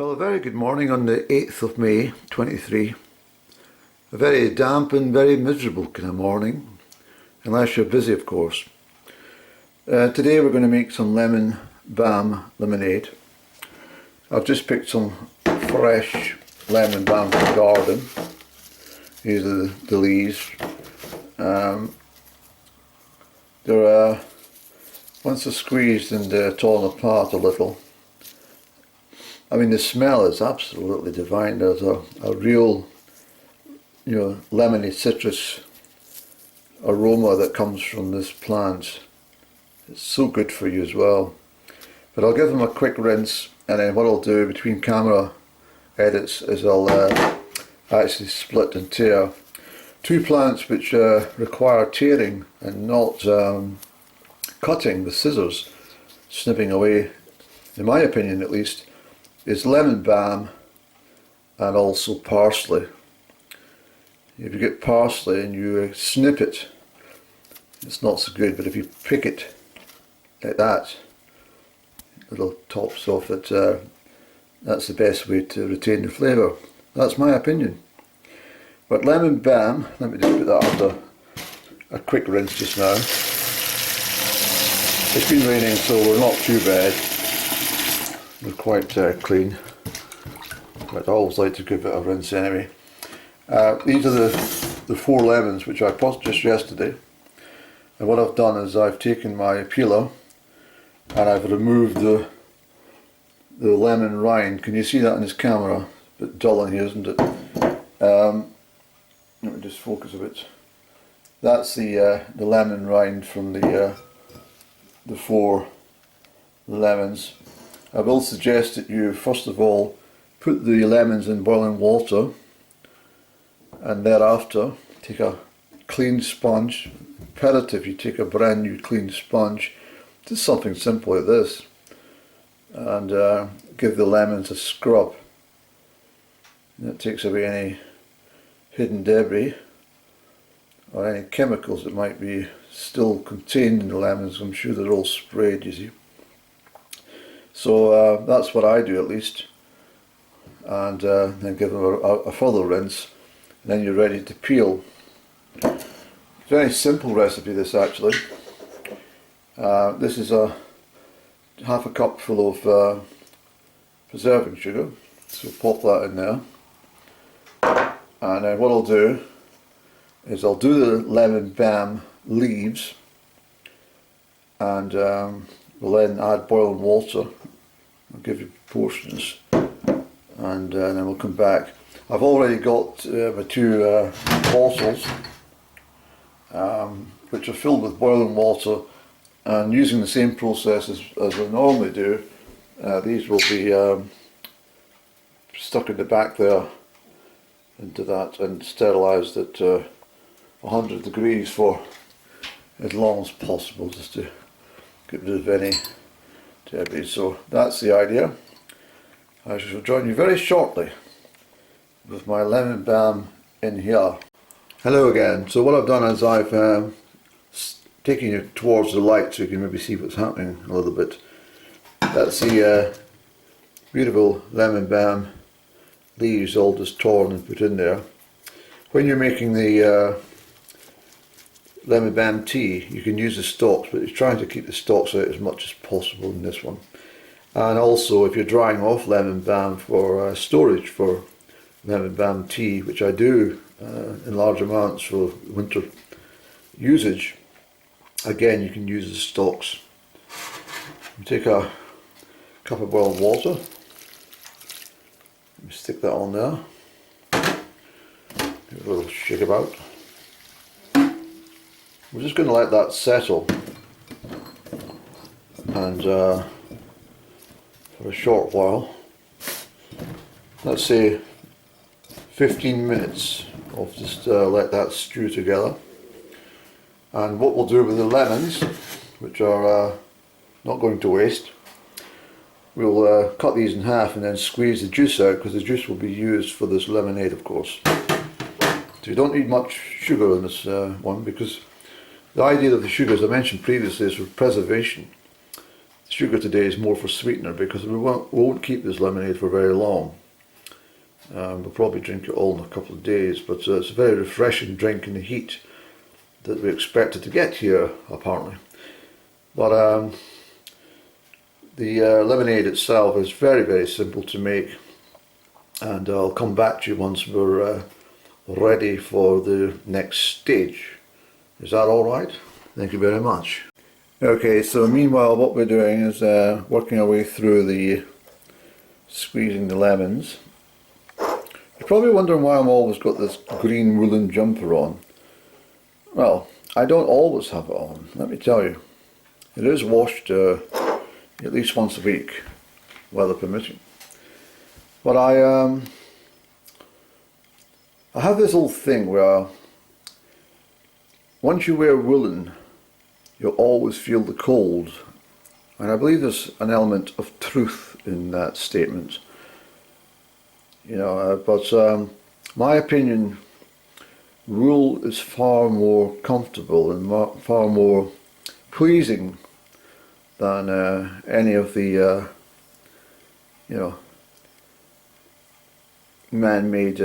Well, a very good morning on the 8th of May 23. A very damp and very miserable kind of morning, unless you're busy of course. Today we're going to make some lemon balm lemonade. I've just picked some fresh lemon balm from the garden. These are the leaves. Once they're squeezed and torn apart a little, I mean, the smell is absolutely divine. There's a real, lemony citrus aroma that comes from this plant. It's so good for you as well. But I'll give them a quick rinse, and then what I'll do between camera edits is I'll actually split and tear two plants which require tearing and not cutting with scissors, snipping away, in my opinion at least, is lemon balm and also parsley. If you get parsley and you snip it, it's not so good, but if you pick it like that, little tops off it, that's the best way to retain the flavour. That's my opinion. But lemon balm, let me just put that under a quick rinse just now. It's been raining, so we're not too bad. We're quite clean, but I always like to give it a rinse anyway. These are the 4 lemons which I bought just yesterday, and what I've done is I've taken my peeler and I've removed the lemon rind. Can you see that in this camera? A bit dull in here, isn't it? Let me just focus a bit. That's the lemon rind from the 4 lemons. I will suggest that you first of all put the lemons in boiling water, and thereafter take a clean sponge. Imperative you take a brand new clean sponge, just something simple like this, and give the lemons a scrub. And that takes away any hidden debris or any chemicals that might be still contained in the lemons. I'm sure they're all sprayed, you see. So that's what I do at least, and then give them a further rinse, and then you're ready to peel. Very simple recipe this actually. This is a half a cup full of preserving sugar, so pop that in there, and then what I'll do is I'll do the lemon balm leaves, and we'll then add boiling water. I'll give you proportions, and then we'll come back. I've already got my 2 bottles which are filled with boiling water, and using the same process as I normally do, these will be stuck in the back there into that and sterilised at 100 degrees for as long as possible, just to get rid of any debris. So that's the idea. I shall join you very shortly with my lemon balm in here. Hello again. So what I've done is I've taken you towards the light so you can maybe see what's happening a little bit. That's the beautiful lemon balm leaves all just torn and put in there. When you're making the lemon balm tea, you can use the stalks, but you're trying to keep the stalks out as much as possible in this one. And also, if you're drying off lemon balm for storage for lemon balm tea, which I do in large amounts for winter usage, again you can use the stalks. You take a cup of boiling water, let me stick that on there, give it a little shake about. We're just going to let that settle, and for a short while, let's say 15 minutes, I'll just let that stew together. And what we'll do with the lemons, which are not going to waste, we'll cut these in half and then squeeze the juice out, because the juice will be used for this lemonade of course. So you don't need much sugar in this one, because the idea of the sugar, as I mentioned previously, is for preservation. sugar today is more for sweetener, because we won't keep this lemonade for very long. We'll probably drink it all in a couple of days, but it's a very refreshing drink in the heat that we expected to get here, apparently. But the lemonade itself is very, very simple to make, and I'll come back to you once we're ready for the next stage. Is that all right? Thank you very much. Okay, so meanwhile what we're doing is working our way through the squeezing the lemons. You're probably wondering why I'm always got this green woolen jumper on. Well, I don't always have it on, let me tell you. It is washed at least once a week, weather permitting. But I have this little thing where once you wear woolen, you'll always feel the cold. And I believe there's an element of truth in that statement. You know, but my opinion, wool is far more comfortable and far more pleasing than any of the, you know, man-made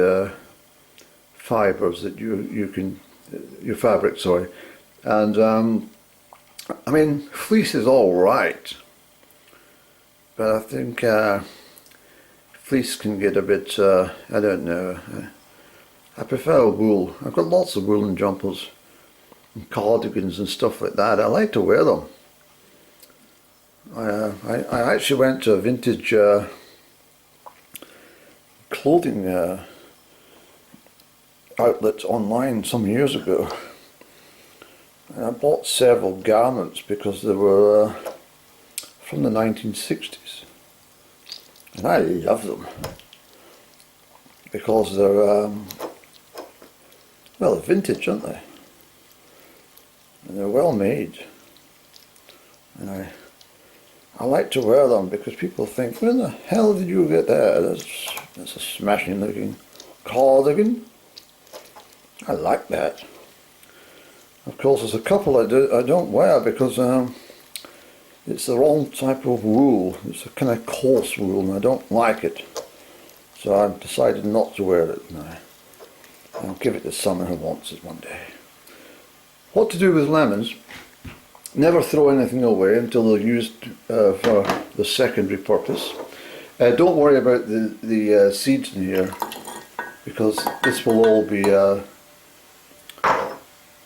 fibres that you can, your fabric, sorry. And I mean, fleece is all right, but I think fleece can get a bit, I don't know, I prefer wool. I've got lots of woolen jumpers and cardigans and stuff like that. I like to wear them. I actually went to a vintage clothing outlet online some years ago. And I bought several garments because they were from the 1960s. And I love them because they're, well, they're vintage, aren't they? And they're well made. And I like to wear them because people think, where the hell did you get that? That's a smashing looking cardigan. I like that. Of course, there's a couple I don't wear because it's the wrong type of wool. It's a kind of coarse wool and I don't like it. So I've decided not to wear it now. I'll give it to someone who wants it one day. What to do with lemons? Never throw anything away until they're used for the secondary purpose. Don't worry about the seeds in here, because this will all be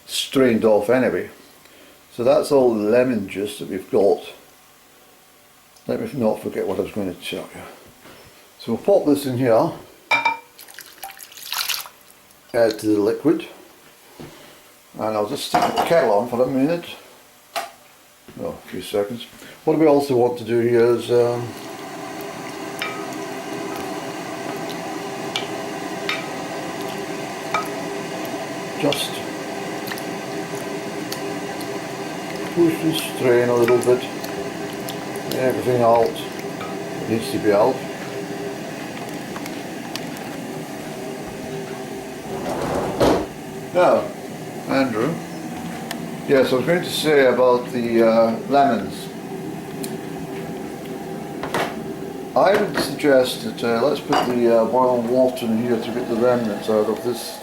strained off anyway. So that's all the lemon juice that we've got. Let me not forget what I was going to tell you. So we'll pop this in here, add to the liquid, and I'll just stick the kettle on for a minute. Oh, a few seconds. What we also want to do here is just push and strain a little bit. Everything out that needs to be out. Now, Andrew. Yes, I was going to say about the lemons. I would suggest that let's put the boiling water in here to get the remnants out of this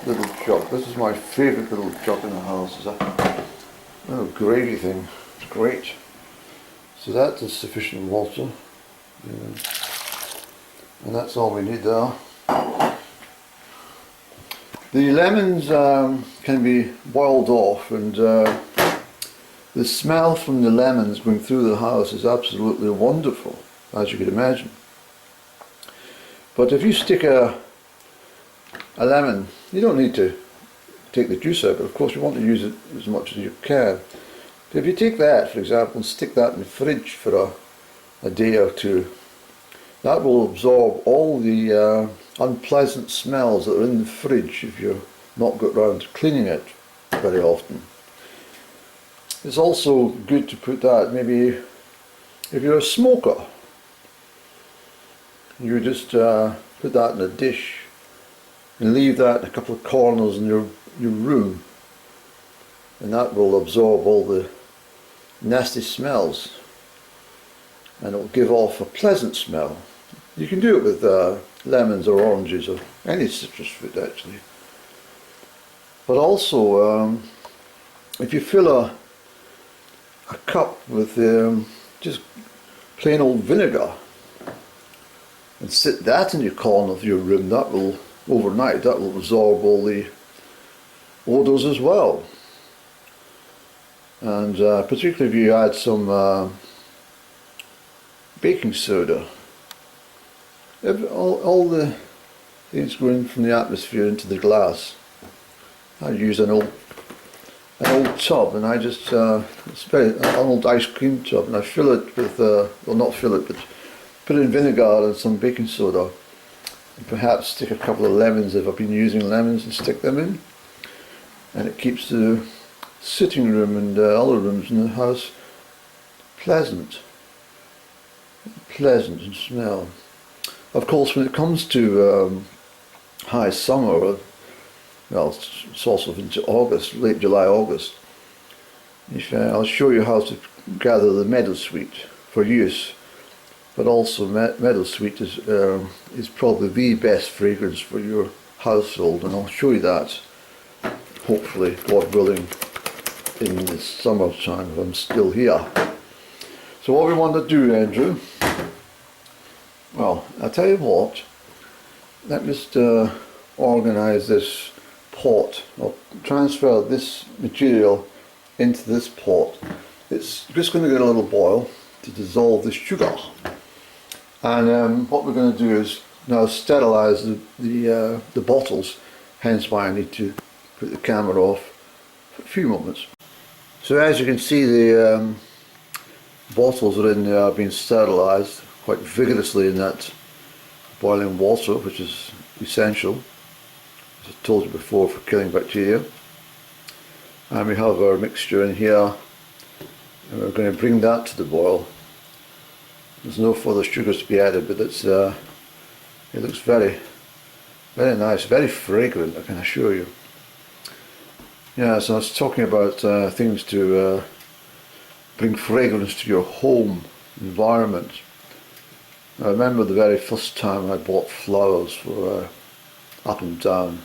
little jug. This is my favourite little jug in the house. It's a little gravy thing. It's great. So that is sufficient water. Yeah. And that's all we need there. The lemons can be boiled off, and the smell from the lemons going through the house is absolutely wonderful, as you could imagine. But if you stick a lemon, you don't need to take the juice out, but of course you want to use it as much as you can. But if you take that, for example, and stick that in the fridge for a day or two, that will absorb all the unpleasant smells that are in the fridge if you've not got round to cleaning it very often. It's also good to put that, maybe if you're a smoker, you just put that in a dish and leave that in a couple of corners in your room, and that will absorb all the nasty smells and it will give off a pleasant smell. You can do it with lemons or oranges or any citrus fruit actually. But also, if you fill a cup with just plain old vinegar and sit that in your corner of your room, that will, overnight, that will absorb all the odours as well. And particularly if you add some baking soda, all the things going from the atmosphere into the glass. I use an old tub, and I just it's very an old ice cream tub, and I fill it with well, not fill it, but put in vinegar and some baking soda, and perhaps stick a couple of lemons if I've been using lemons, and stick them in, and it keeps the sitting room and other rooms in the house pleasant in smell. Of course, when it comes to high summer, well, it's also into August, late July, August. I'll show you how to gather the meadowsweet for use, but also meadowsweet is probably the best fragrance for your household, and I'll show you that, hopefully, God willing, in the summertime if I'm still here. So what we want to do, Andrew, well, I'll tell you what, let me just organise this pot. I'll transfer this material into this pot. It's just going to get a little boil to dissolve the sugar, and what we're going to do is now sterilise the bottles, hence why I need to put the camera off for a few moments. So as you can see, the bottles are in there being sterilised quite vigorously in that boiling water, which is essential, as I told you before, for killing bacteria. And we have our mixture in here, and we're going to bring that to the boil. There's no further sugars to be added, but it's it looks very, very nice, very fragrant, I can assure you. Yeah, so I was talking about things to bring fragrance to your home environment. I remember the very first time I bought flowers for up and down.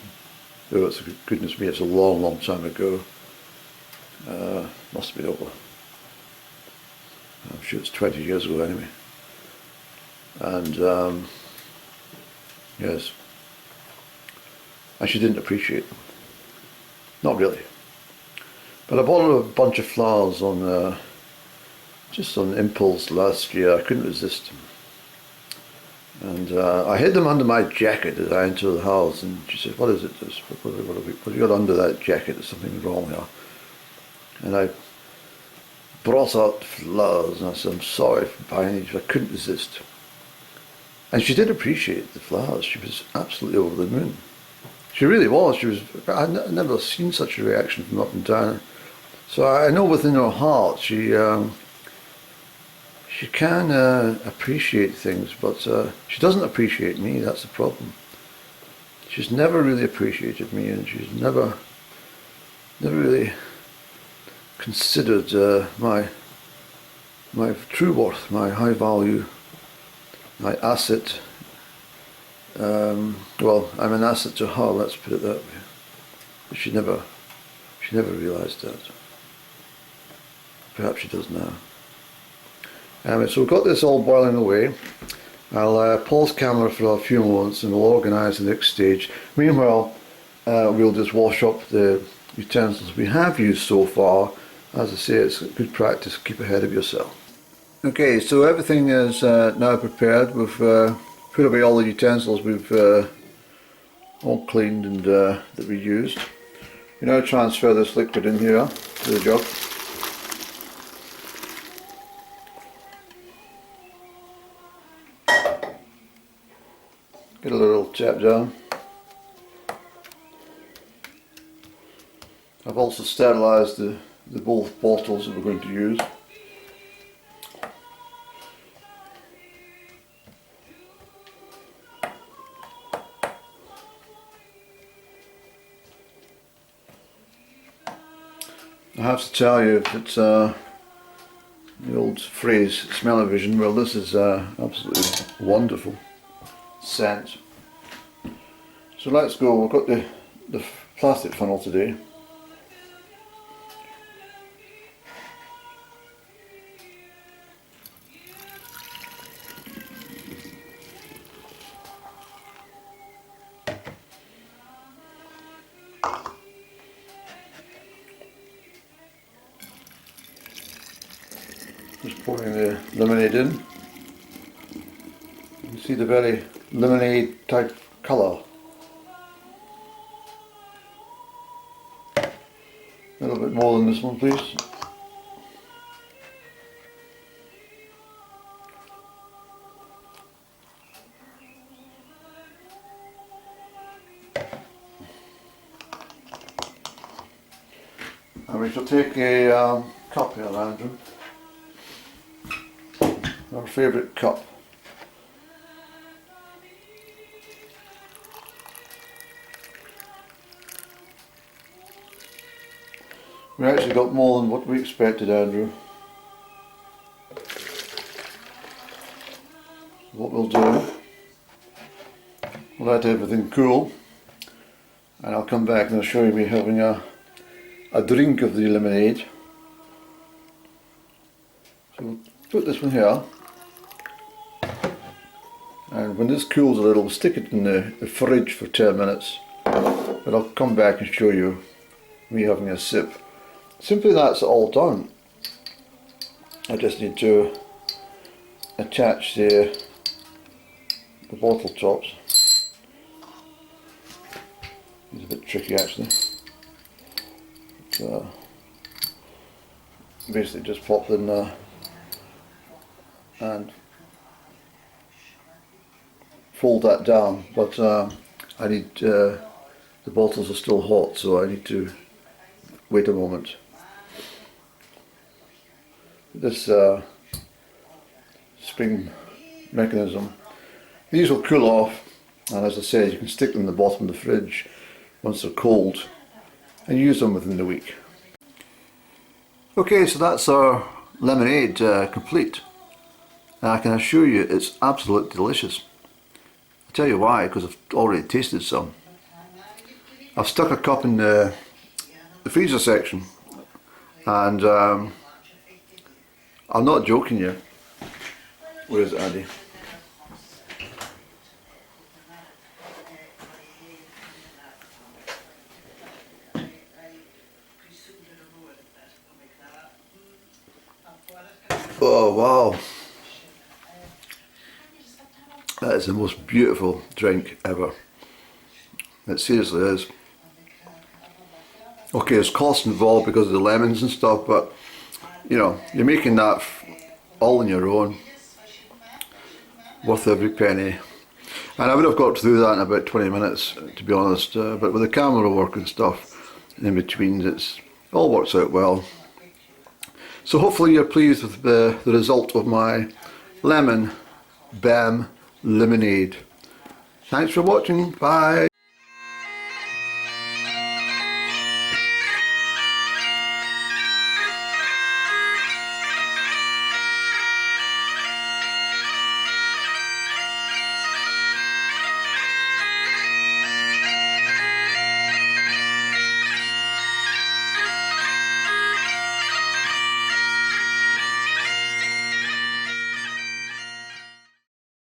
Oh, it's, goodness me, it's a long, long time ago. Must have been over, I'm sure it's 20 years ago anyway. And yes, and she didn't appreciate them. Not really. But I bought a bunch of flowers on just on impulse last year. I couldn't resist them. And I hid them under my jacket as I entered the house, and she said, "What is it? What have you got under that jacket? There's something wrong here." And I brought out flowers, and I said, "I'm sorry for buying these, I couldn't resist." And she did appreciate the flowers. She was absolutely over the moon. She really was. She was. I'd never seen such a reaction from up and down. So I know within her heart she can appreciate things, but she doesn't appreciate me. That's the problem. She's never really appreciated me, and she's never really considered my true worth, my high value, my asset. Well, I'm an asset to her. Let's put it that way. But she never realised that. Perhaps she does now. So we've got this all boiling away. I'll pause camera for a few moments and we'll organise the next stage. Meanwhile, we'll just wash up the utensils we have used so far. As I say, it's good practice to keep ahead of yourself. Okay, so everything is now prepared. We've put away all the utensils we've all cleaned and that we used. We now transfer this liquid in here to the jug. Get a little tap down. I've also sterilised the both bottles that we're going to use. I have to tell you that the old phrase, smell-o-vision. Well, this is absolutely wonderful scent. So let's go. We've got the plastic funnel today. Just pouring the lemonade in. You can see the very lemonade type colour. A little bit more than this one, please. And we shall take a cup here, Andrew. Our favourite cup. We actually got more than what we expected, Andrew. What we'll do, we'll let everything cool, and I'll come back and I'll show you me having a drink of the lemonade. So we'll put this one here. And when this cools a little, we'll stick it in the fridge for 10 minutes. But I'll come back and show you me having a sip. Simply that's all done. I just need to attach the bottle tops. It's a bit tricky actually. But, basically just pop in there and fold that down, but I need the bottles are still hot, so I need to wait a moment. This spring mechanism, these will cool off, and as I said, you can stick them in the bottom of the fridge once they're cold and use them within the week. Okay, so that's our lemonade complete, and I can assure you it's absolutely delicious. I'll tell you why, because I've already tasted some. I've stuck a cup in the freezer section, and I'm not joking you. Where is it, Andy? Oh wow, that is the most beautiful drink ever. It seriously is. Okay, there's cost involved because of the lemons and stuff, but you know, you're making that all on your own, worth every penny. And I would have got through that in about 20 minutes, to be honest, but with the camera work and stuff in between, it all works out well. So hopefully you're pleased with the result of my lemon BAM lemonade. Thanks for watching, bye!